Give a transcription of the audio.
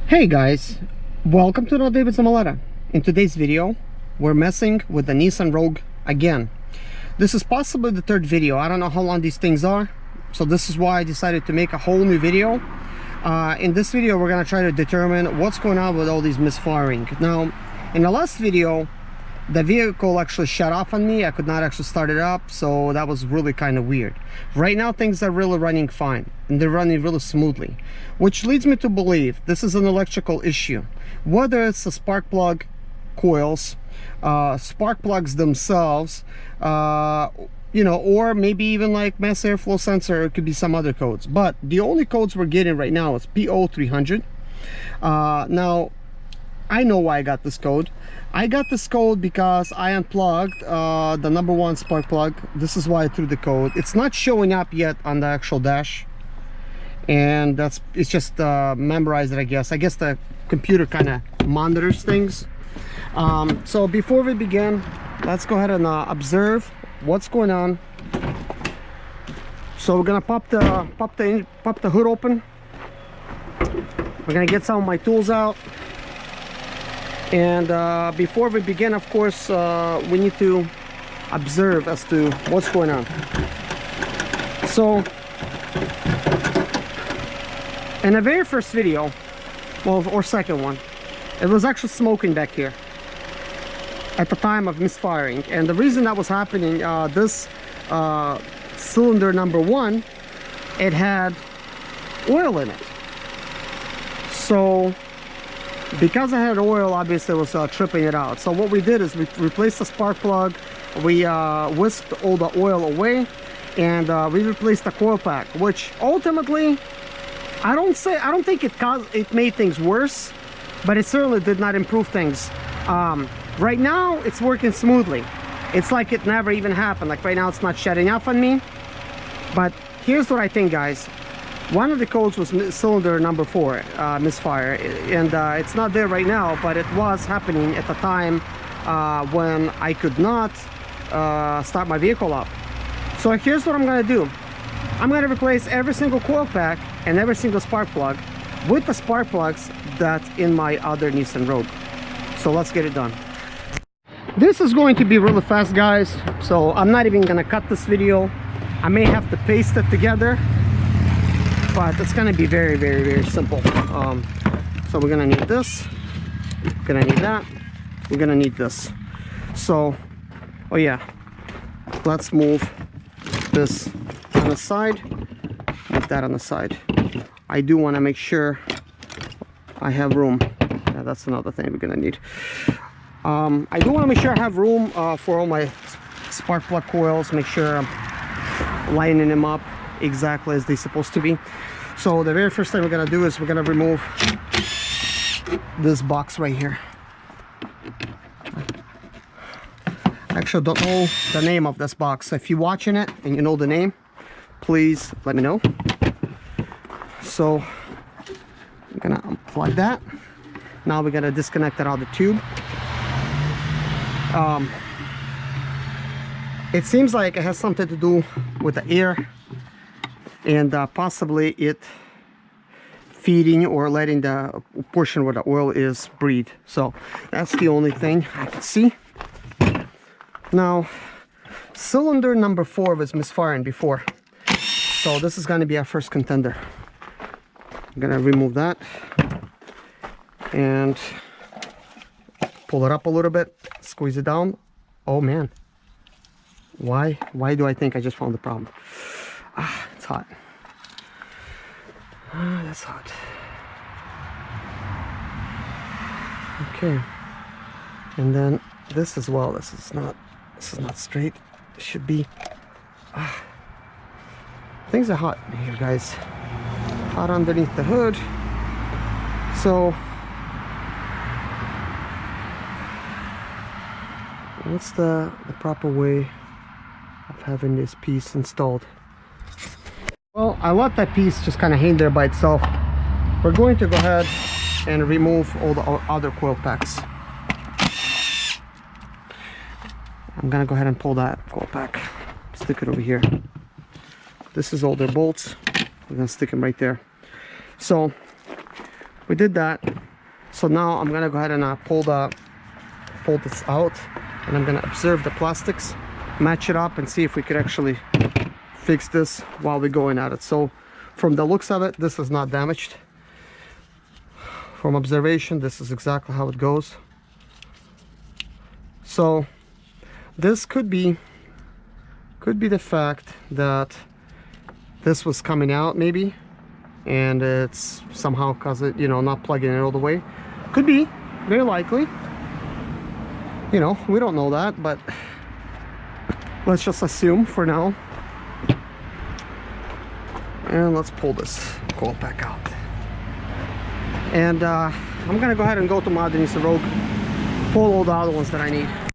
Hey guys, welcome to ZIMALETA. In today's video, we're messing with the Nissan Rouge again. This is possibly the third video. I don't know how long these things are, so this is why I decided to make a whole new video. In this video, we're going to try to determine what's going on with all these misfiring. Now, in the last video, the vehicle actually shut off on me. I could not actually start it up, so that was really kind of weird. Right now things are really running fine, and they're running really smoothly, which leads me to believe this is an electrical issue. Whether it's the spark plug coils, spark plugs themselves, you know, or maybe even like mass airflow sensor. It could be some other codes, but the only codes we're getting right now is P0300. Now I know why I got this code. I got this code because I unplugged the #1 spark plug. This is why I threw the code. It's not showing up yet on the actual dash, and it's just memorized it, I guess. I guess the computer kind of monitors things. So before we begin, let's go ahead and observe what's going on. So we're gonna pop the hood open. We're gonna get some of my tools out. And before we begin, of course, we need to observe as to what's going on. So in the very first video, well, or second one, it was actually smoking back here at the time of misfiring. And the reason that was happening, this cylinder #1, it had oil in it. So because I had oil, obviously it was tripping it out. So what we did is we replaced the spark plug, we whisked all the oil away, and we replaced the coil pack, which ultimately I don't think it made things worse, but it certainly did not improve things. Right now it's working smoothly. It's like it never even happened. Like right now it's not shutting off on me. But here's what I think, guys. One of the codes was cylinder #4 misfire, and it's not there right now, but it was happening at the time when I could not start my vehicle up. So here's what I'm going to do. I'm going to replace every single coil pack and every single spark plug with the spark plugs that's in my other Nissan Rogue. So let's get it done. This is going to be really fast, guys, so I'm not even going to cut this video. I may have to paste it together, but it's going to be very, very, very simple. So we're going to need this, we're going to need that, we're going to need this. So, oh yeah, let's move this on the side, put that on the side. I do want to make sure I have room. Yeah, that's another thing we're going to need. I do want to make sure I have room for all my spark plug coils, make sure I'm lining them up exactly as they're supposed to be. So the very first thing we're gonna do is we're gonna remove this box right here. I actually don't know the name of this box. If you're watching it and you know the name, please let me know. So I'm gonna unplug that. Now we're gonna disconnect that out of the tube. It seems like it has something to do with the air, and possibly it feeding or letting the portion where the oil is breathe. So that's the only thing I can see. Now, cylinder #4 was misfiring before, so this is going to be our first contender. I'm going to remove that and pull it up a little bit, squeeze it down. Oh man, why do I think I just found the problem? It's hot. That's hot. Okay, and then this as well. This is not straight. It should be. Things are hot here, guys. Hot underneath the hood. So what's the proper way of having this piece installed? Well, I let that piece just kind of hang there by itself. We're going to go ahead and remove all the other coil packs. I'm gonna go ahead and pull that coil pack, stick it over here. This is all their bolts. We're gonna stick them right there. So we did that. So now I'm gonna go ahead and pull this out, and I'm gonna observe the plastics, match it up, and see if we could actually fix this while we're going at it. So from the looks of it, this is not damaged. From observation, this is exactly how it goes. So this could be the fact that this was coming out maybe, and it's somehow cause it, you know, not plugging it all the way. Could be, very likely. You know, we don't know that, but let's just assume for now. And let's pull this coil pack out. And I'm gonna go ahead and go to my Nissan Rouge, pull all the other ones that I need.